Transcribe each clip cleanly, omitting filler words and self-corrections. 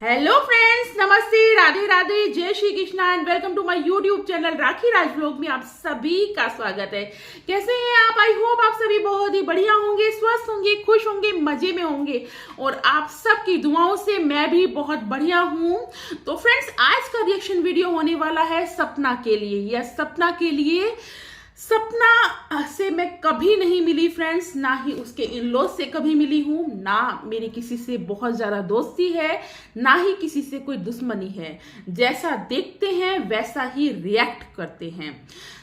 Hello friends, नमस्ते, Radhe Radhe, Jai Shri Krishna and welcome to my YouTube channel Rakhi Raj vlog में आप सभी का स्वागत है। कैसे हैं आप? आई होप आप सभी बहुत ही बढ़िया होंगे, स्वस्थ होंगे, खुश होंगे, मजे में होंगे और आप सबकी दुआओं से मैं भी बहुत बढ़िया हूं। तो फ्रेंड्स, आज का रिएक्शन वीडियो होने वाला है सपना के लिए। यस, सपना के लिए। सपना से मैं कभी नहीं मिली फ्रेंड्स, ना ही उसके इन लॉज से कभी मिली हूं, ना मेरी किसी से बहुत ज्यादा दोस्ती है, ना ही किसी से कोई दुश्मनी है। जैसा देखते हैं वैसा ही रिएक्ट करते हैं।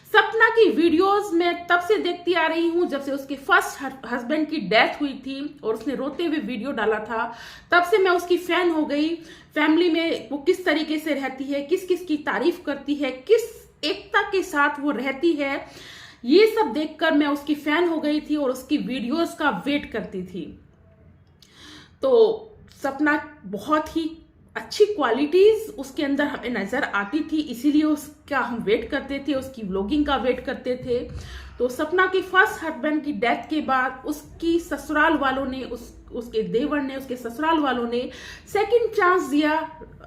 सपना की वीडियोस मैं तब से देखती आ रही हूं जब से उसके फर्स्ट हस्बैंड की डेथ हुई थी और उसने रोते हुए वीडियो डाला था। तब से मैं उसकी फैन हो गई। फैमिली में वो किस तरीके से रहती है, किस किस की तारीफ करती है, किस एकता के साथ वो रहती है, ये सब देखकर मैं उसकी फैन हो गई थी और उसकी वीडियोस का वेट करती थी। तो सपना बहुत ही अच्छी क्वालिटीज उसके अंदर हमें नजर आती थी, इसीलिए उसका हम वेट करते थे, उसकी व्लॉगिंग का वेट करते थे। तो सपना के फर्स्ट हस्बैंड की डेथ के बाद उसकी ससुराल वालों ने उसके देवर ने, उसके ससुराल वालों ने सेकंड चांस दिया,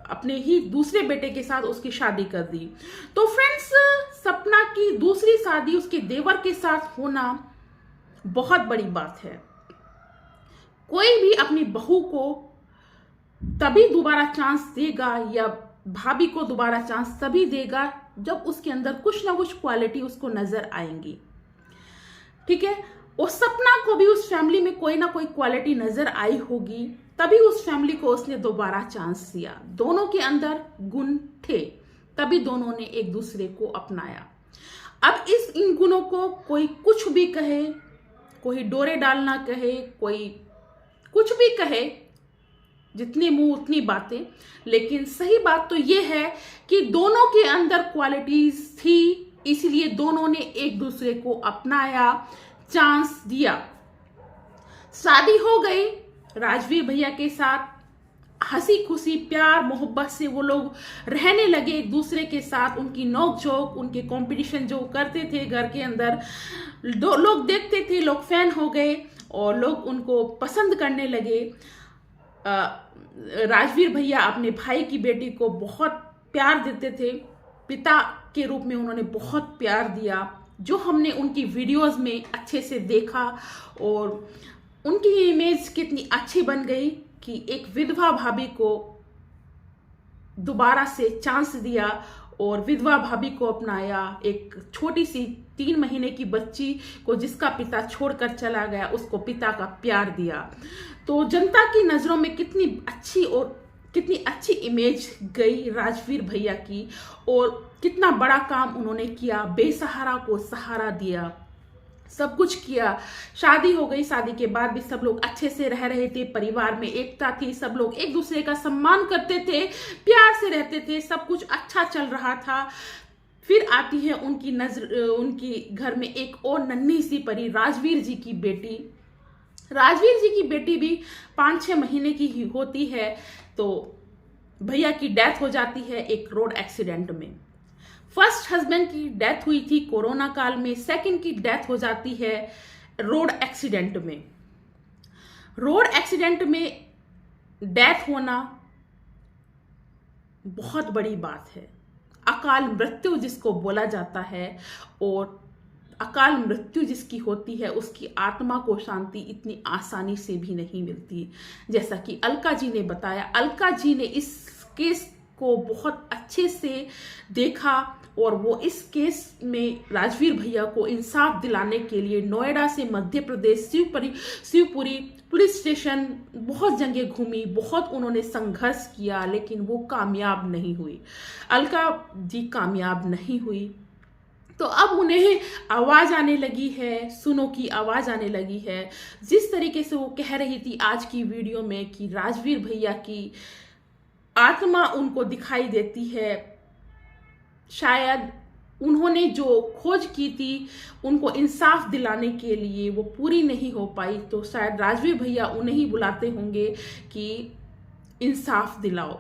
अपने ही दूसरे बेटे के साथ उसकी शादी कर दी। तो फ्रेंड्स, सपना की दूसरी शादी उसके देवर के साथ होना बहुत बड़ी बात है। कोई भी अपनी बहू को तभी दोबारा चांस देगा या भाभी को दोबारा चांस तभी देगा जब उसके अंदर कुछ ना कुछ क्वालिटी उसको नजर आएंगी। ठीक है, और सपना को भी उस फैमिली में कोई ना कोई क्वालिटी नजर आई होगी, तभी उस फैमिली को उसने दोबारा चांस दिया। दोनों के अंदर गुण थे, तभी दोनों ने एक दूसरे को अपनाया। अब इन गुणों को कोई कुछ भी कहे, कोई डोरे डालना कहे, कोई कुछ भी कहे, जितनी मुंह उतनी बातें, लेकिन सही बात तो ये है कि दोनों के अंदर क्वालिटीज थी, इसलिए दोनों ने एक दूसरे को अपनाया, चांस दिया। शादी हो गई राजवीर भैया के साथ, हंसी खुशी प्यार मोहब्बत से वो लोग रहने लगे एक दूसरे के साथ। उनकी नोक झोंक, उनके कंपटीशन जो करते थे घर के अंदर, लोग देखते थे, लोग फैन हो गए और लोग उनको पसंद करने लगे। राजवीर भैया अपने भाई की बेटी को बहुत प्यार देते थे, पिता के रूप में उन्होंने बहुत प्यार दिया, जो हमने उनकी वीडियोस में अच्छे से देखा। और उनकी इमेज कितनी अच्छी बन गई कि एक विधवा भाभी को दोबारा से चांस दिया और विधवा भाभी को अपनाया। एक छोटी सी 3 महीने की बच्ची को जिसका पिता छोड़कर चला गया, उसको पिता का प्यार दिया। तो जनता की नजरों में कितनी अच्छी इमेज गई राजवीर भैया की, और कितना बड़ा काम उन्होंने किया, बेसहारा को सहारा दिया, सब कुछ किया। शादी हो गई, शादी के बाद भी सब लोग अच्छे से रह रहे थे, परिवार में एकता थी, सब लोग एक दूसरे का सम्मान करते थे, प्यार से रहते थे, सब कुछ अच्छा चल रहा था। फिर आती है उनकी घर में एक और नन्ही सी परी, राजवीर जी की बेटी। राजवीर जी की बेटी भी 5-6 महीने की ही होती है, तो भैया की डेथ हो जाती है एक रोड एक्सीडेंट में। फर्स्ट हस्बैंड की डेथ हुई थी कोरोना काल में, सेकंड की डेथ हो जाती है रोड एक्सीडेंट में। रोड एक्सीडेंट में डेथ होना बहुत बड़ी बात है, अकाल मृत्यु जिसको बोला जाता है। और अकाल मृत्यु जिसकी होती है उसकी आत्मा को शांति इतनी आसानी से भी नहीं मिलती। जैसा कि अलका जी ने बताया, अलका जी ने इस केस को बहुत अच्छे से देखा और वो इस केस में राजवीर भैया को इंसाफ दिलाने के लिए नोएडा से मध्य प्रदेश शिवपुरी पुलिस स्टेशन बहुत जगह घूमी, बहुत उन्होंने संघर्ष किया, लेकिन वो कामयाब नहीं हुई। अलका जी कामयाब नहीं हुई। तो अब उन्हें आवाज आने लगी है, सुनो की आवाज आने लगी है। जिस तरीके से वो कह रही थी आज की वीडियो में कि राजवीर भैया की आत्मा उनको दिखाई देती है, शायद उन्होंने जो खोज की थी उनको इंसाफ दिलाने के लिए वो पूरी नहीं हो पाई, तो शायद राजवीर भैया उन्हें ही बुलाते होंगे कि इंसाफ दिलाओ।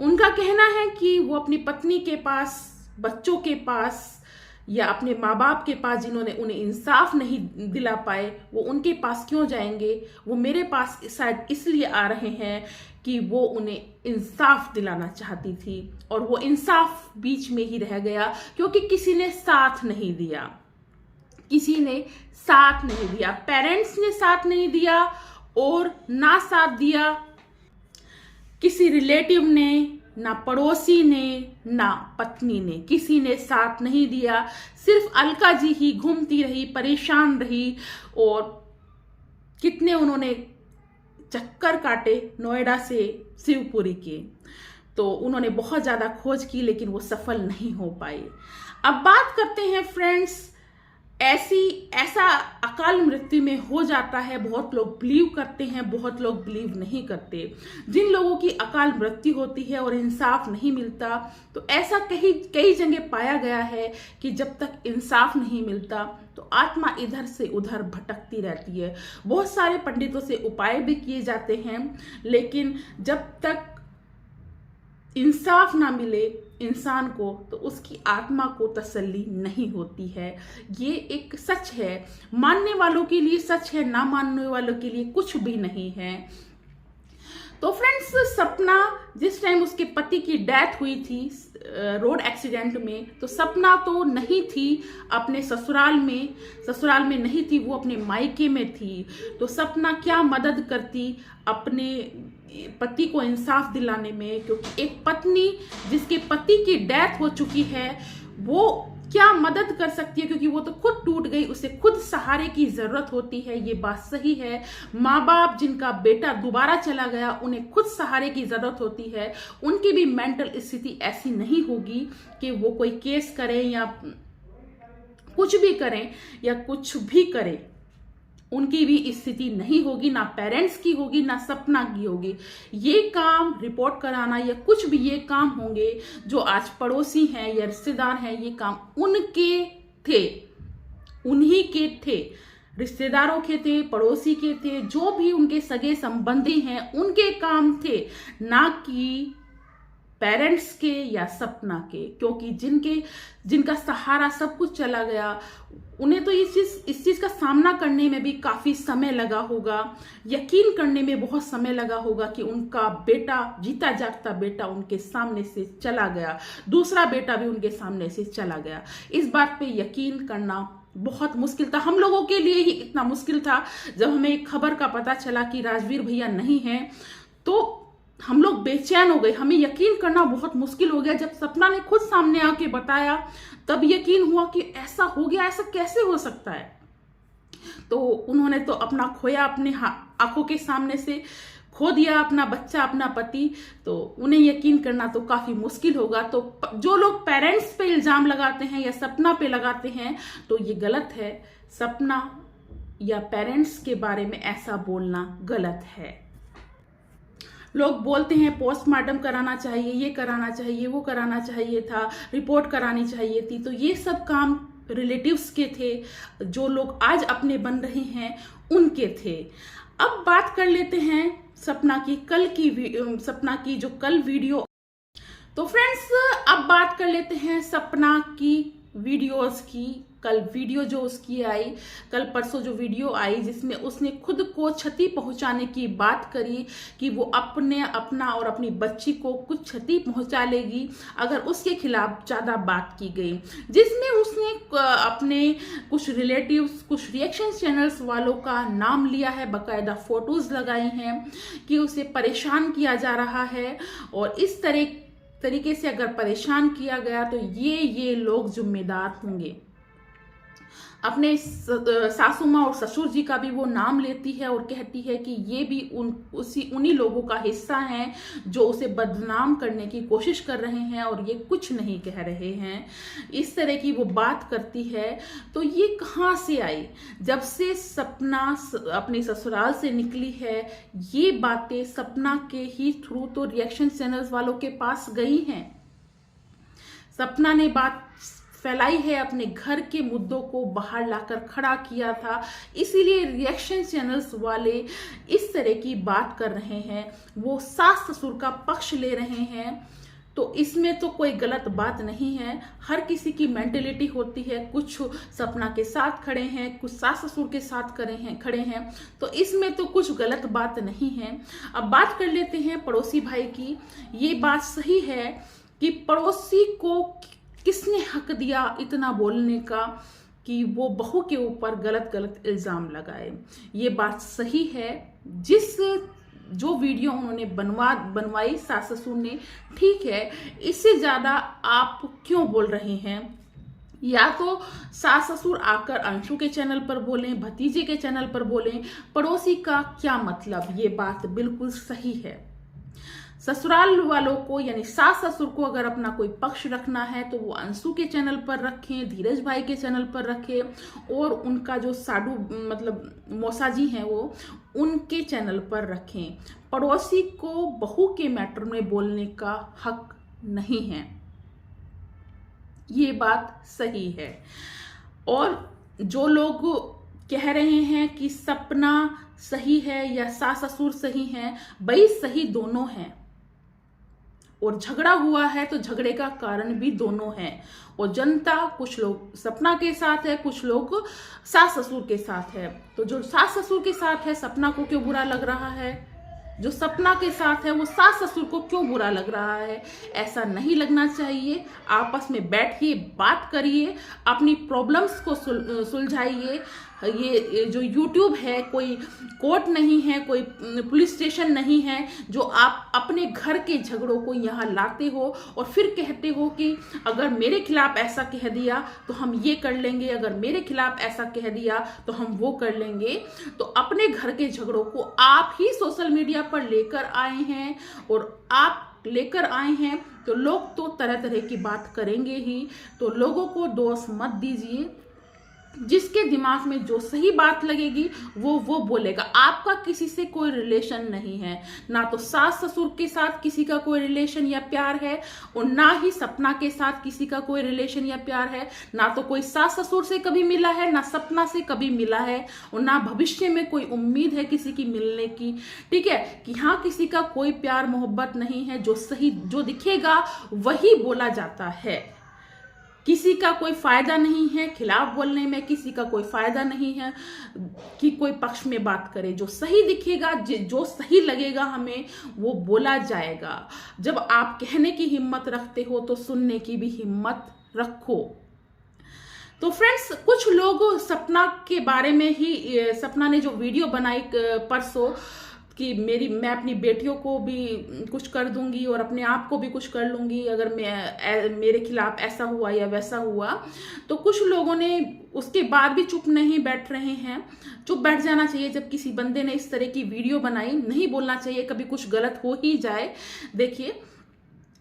उनका कहना है कि वो अपनी पत्नी के पास, बच्चों के पास या अपने माँ बाप के पास जिन्होंने उन्हें इंसाफ नहीं दिला पाए, वो उनके पास क्यों जाएंगे? वो मेरे पास शायद इसलिए आ रहे हैं कि वो उन्हें इंसाफ दिलाना चाहती थी, और वो इंसाफ बीच में ही रह गया क्योंकि किसी ने साथ नहीं दिया। किसी ने साथ नहीं दिया, पेरेंट्स ने साथ नहीं दिया, और ना साथ दिया किसी रिलेटिव ने, ना पड़ोसी ने, ना पत्नी ने, किसी ने साथ नहीं दिया। सिर्फ अलका जी ही घूमती रही, परेशान रही, और कितने उन्होंने चक्कर काटे नोएडा से शिवपुरी के। तो उन्होंने बहुत ज़्यादा खोज की लेकिन वो सफल नहीं हो पाई। अब बात करते हैं फ्रेंड्स, ऐसा अकाल मृत्यु में हो जाता है। बहुत लोग बिलीव करते हैं, बहुत लोग बिलीव नहीं करते। जिन लोगों की अकाल मृत्यु होती है और इंसाफ नहीं मिलता, तो ऐसा कई जगह पाया गया है कि जब तक इंसाफ नहीं मिलता तो आत्मा इधर से उधर भटकती रहती है। बहुत सारे पंडितों से उपाय भी किए जाते हैं, लेकिन जब तक इंसाफ ना मिले इंसान को तो उसकी आत्मा को तसल्ली नहीं होती है। ये एक सच है, मानने वालों के लिए सच है, ना मानने वालों के लिए कुछ भी नहीं है। तो फ्रेंड्स, सपना जिस टाइम उसके पति की डेथ हुई थी रोड एक्सीडेंट में, तो सपना तो नहीं थी अपने ससुराल में नहीं थी, वो अपने मायके में थी। तो सपना क्या मदद करती अपने पति को इंसाफ दिलाने में, क्योंकि एक पत्नी जिसके पति की डेथ हो चुकी है वो क्या मदद कर सकती है, क्योंकि वो तो खुद टूट गई, उसे खुद सहारे की जरूरत होती है। ये बात सही है। माँ बाप जिनका बेटा दोबारा चला गया, उन्हें खुद सहारे की जरूरत होती है। उनकी भी मेंटल स्थिति ऐसी नहीं होगी कि वो कोई केस करें या कुछ भी करें या कुछ भी करें। उनकी भी स्थिति नहीं होगी, ना पेरेंट्स की होगी, ना सपना की होगी। ये काम रिपोर्ट कराना या कुछ भी ये काम होंगे जो आज पड़ोसी हैं या रिश्तेदार हैं, ये काम उनके थे, उन्हीं के थे, रिश्तेदारों के थे, पड़ोसी के थे, जो भी उनके सगे संबंधी हैं उनके काम थे, ना कि पेरेंट्स के या सपना के। क्योंकि जिनका सहारा सब कुछ चला गया, उन्हें तो इस चीज का सामना करने में भी काफी समय लगा होगा, यकीन करने में बहुत समय लगा होगा कि उनका बेटा, जीता जागता बेटा उनके सामने से चला गया, दूसरा बेटा भी उनके सामने से चला गया। इस बात पे यकीन करना बहुत मुश्किल था। हम लोगों के लिए ही इतना मुश्किल था जब हमें एक खबर का पता चला कि राजवीर भैया नहीं है, तो हम लोग बेचैन हो गए। हमें यकीन करना बहुत मुश्किल हो गया। जब सपना ने खुद सामने आके बताया तब यकीन हुआ कि ऐसा हो गया, ऐसा कैसे हो सकता है। तो उन्होंने तो अपना खोया, अपने आंखों के सामने से खो दिया अपना बच्चा, अपना पति। तो उन्हें यकीन करना तो काफी मुश्किल होगा। तो जो लोग पेरेंट्स पे इल्जाम लगाते हैं या सपना पे लगाते हैं तो ये गलत है। सपना या पेरेंट्स के बारे में ऐसा बोलना गलत है। लोग बोलते हैं पोस्टमार्टम कराना चाहिए, ये कराना चाहिए, वो कराना चाहिए था, रिपोर्ट करानी चाहिए थी। तो ये सब काम रिलेटिव्स के थे, जो लोग आज अपने बन रहे हैं उनके थे। अब बात कर लेते हैं सपना की जो कल वीडियो। तो फ्रेंड्स, अब बात कर लेते हैं सपना की वीडियोस की। कल वीडियो जो उसकी आई, कल परसों जो वीडियो आई जिसमें उसने खुद को क्षति पहुंचाने की बात करी कि वो अपना और अपनी बच्ची को कुछ क्षति पहुंचा लेगी अगर उसके खिलाफ ज़्यादा बात की गई, जिसमें उसने अपने कुछ रिलेटिव्स, कुछ रिएक्शन चैनल्स वालों का नाम लिया है, बाकायदा फोटोज लगाई हैं कि उसे परेशान किया जा रहा है। और इस तरीके से अगर परेशान किया गया तो ये लोग जिम्मेदार होंगे। अपने सासू माँ और ससुर जी का भी वो नाम लेती है और कहती है कि ये भी उन्हीं लोगों का हिस्सा हैं जो उसे बदनाम करने की कोशिश कर रहे हैं और ये कुछ नहीं कह रहे हैं। इस तरह की वो बात करती है। तो ये कहाँ से आई? जब से सपना अपने ससुराल से निकली है, ये बातें सपना के ही थ्रू तो रिएक्शन चैनल्स वालों के पास गई हैं। सपना ने बात फैलाई है, अपने घर के मुद्दों को बाहर लाकर खड़ा किया था, इसीलिए रिएक्शन चैनल्स वाले इस तरह की बात कर रहे हैं। वो सास ससुर का पक्ष ले रहे हैं। तो इसमें तो कोई गलत बात नहीं है। हर किसी की मेंटेलिटी होती है, कुछ सपना के साथ खड़े हैं, कुछ सास ससुर के साथ खड़े हैं, तो इसमें तो कुछ गलत बात नहीं है। अब बात कर लेते हैं पड़ोसी भाई की। ये बात सही है कि पड़ोसी को किसने हक दिया इतना बोलने का कि वो बहू के ऊपर गलत गलत इल्जाम लगाए। ये बात सही है। जो वीडियो उन्होंने बनवाई सास ससुर ने, ठीक है, इससे ज्यादा आप क्यों बोल रहे हैं? या तो सास ससुर आकर अंशु के चैनल पर बोलें, भतीजे के चैनल पर बोलें, पड़ोसी का क्या मतलब? ये बात बिल्कुल सही है। ससुराल वालों को यानी सास ससुर को अगर अपना कोई पक्ष रखना है तो वो अंशु के चैनल पर रखें, धीरज भाई के चैनल पर रखें, और उनका जो साडू मतलब मौसा जी हैं वो उनके चैनल पर रखें। पड़ोसी को बहू के मैटर में बोलने का हक नहीं है। ये बात सही है। और जो लोग कह रहे हैं कि सपना सही है या सास ससुर सही है, भाई सही दोनों हैं, और झगड़ा हुआ है तो झगड़े का कारण भी दोनों हैं। और जनता, कुछ लोग सपना के साथ है, कुछ लोग सास ससुर के साथ है। तो जो सास ससुर के साथ है, सपना को क्यों बुरा लग रहा है? जो सपना के साथ है वो सास ससुर को क्यों बुरा लग रहा है? ऐसा नहीं लगना चाहिए। आपस में बैठिए, बात करिए, अपनी प्रॉब्लम्स को सुलझाइए। ये जो YouTube है कोई कोर्ट नहीं है, कोई पुलिस स्टेशन नहीं है जो आप अपने घर के झगड़ों को यहाँ लाते हो और फिर कहते हो कि अगर मेरे खिलाफ ऐसा कह दिया तो हम ये कर लेंगे, अगर मेरे खिलाफ ऐसा कह दिया तो हम वो कर लेंगे। तो अपने घर के झगड़ों को आप ही सोशल मीडिया पर लेकर आए हैं, और आप लेकर आए हैं तो लोग तो तरह तरह की बात करेंगे ही। तो लोगों को दोष मत दीजिए। जिसके दिमाग में जो सही बात लगेगी वो बोलेगा। आपका किसी से कोई रिलेशन नहीं है, ना तो सास ससुर के साथ किसी का कोई रिलेशन या प्यार है, और ना ही सपना के साथ किसी का कोई रिलेशन या प्यार है। ना तो कोई सास ससुर से कभी मिला है, ना सपना से कभी मिला है, और ना भविष्य में कोई उम्मीद है किसी की मिलने की। ठीक है, कि हाँ किसी का कोई प्यार मोहब्बत नहीं है। जो दिखेगा वही बोला जाता है। किसी का कोई फायदा नहीं है खिलाफ बोलने में, किसी का कोई फायदा नहीं है कि कोई पक्ष में बात करे। जो सही दिखेगा, जो सही लगेगा हमें, वो बोला जाएगा। जब आप कहने की हिम्मत रखते हो तो सुनने की भी हिम्मत रखो। तो फ्रेंड्स, कुछ लोग सपना के बारे में ही, सपना ने जो वीडियो बनाई परसों कि मैं अपनी बेटियों को भी कुछ कर दूंगी और अपने आप को भी कुछ कर लूंगी अगर मेरे खिलाफ ऐसा हुआ या वैसा हुआ, तो कुछ लोगों ने उसके बाद भी चुप नहीं बैठ रहे हैं। चुप बैठ जाना चाहिए जब किसी बंदे ने इस तरह की वीडियो बनाई। नहीं बोलना चाहिए कभी कुछ गलत हो ही जाए। देखिए,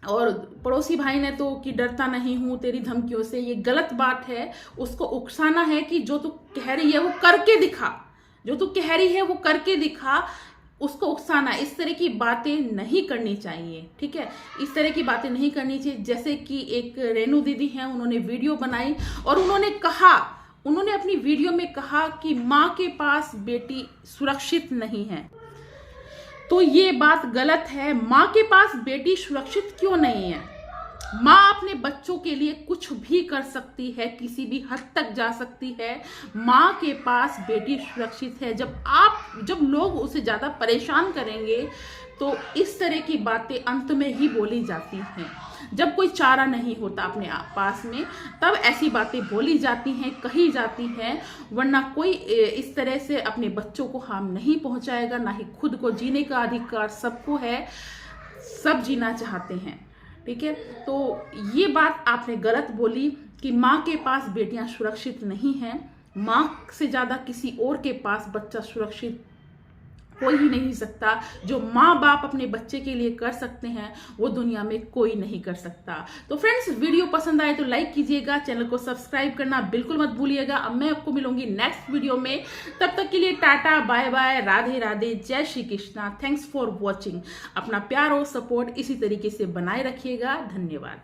और पड़ोसी भाई ने तो कि डरता नहीं हूं तेरी धमकियों से, ये गलत बात है। उसको उकसाना है कि जो तू कह रही है वो करके दिखा, जो तू कह रही है वो करके दिखा, उसको उकसाना। इस तरह की बातें नहीं करनी चाहिए। ठीक है, इस तरह की बातें नहीं करनी चाहिए। जैसे कि एक रेनू दीदी हैं, उन्होंने वीडियो बनाई और उन्होंने अपनी वीडियो में कहा कि माँ के पास बेटी सुरक्षित नहीं है। तो ये बात गलत है। माँ के पास बेटी सुरक्षित क्यों नहीं है? माँ अपने बच्चों के लिए कुछ भी कर सकती है, किसी भी हद तक जा सकती है। माँ के पास बेटी सुरक्षित है। जब लोग उसे ज्यादा परेशान करेंगे तो इस तरह की बातें अंत में ही बोली जाती हैं। जब कोई चारा नहीं होता अपने पास में, तब ऐसी बातें बोली जाती हैं, कही जाती हैं। वरना कोई इस तरह से अपने बच्चों को हार्म नहीं पहुंचाएगा। ना ही खुद को जीने का अधिकार सबको है, सब जीना चाहते हैं। ठीक है, तो ये बात आपने गलत बोली कि माँ के पास बेटियां सुरक्षित नहीं हैं। माँ से ज्यादा किसी और के पास बच्चा सुरक्षित हो ही नहीं सकता। जो माँ बाप अपने बच्चे के लिए कर सकते हैं वो दुनिया में कोई नहीं कर सकता। तो फ्रेंड्स, वीडियो पसंद आए तो लाइक कीजिएगा, चैनल को सब्सक्राइब करना बिल्कुल मत भूलिएगा। अब मैं आपको मिलूंगी नेक्स्ट वीडियो में। तब तक के लिए Tata, bye bye, Radhe Radhe, Jai Shri Krishna. Thanks for watching. अपना प्यार और सपोर्ट इसी तरीके से बनाए रखिएगा। धन्यवाद।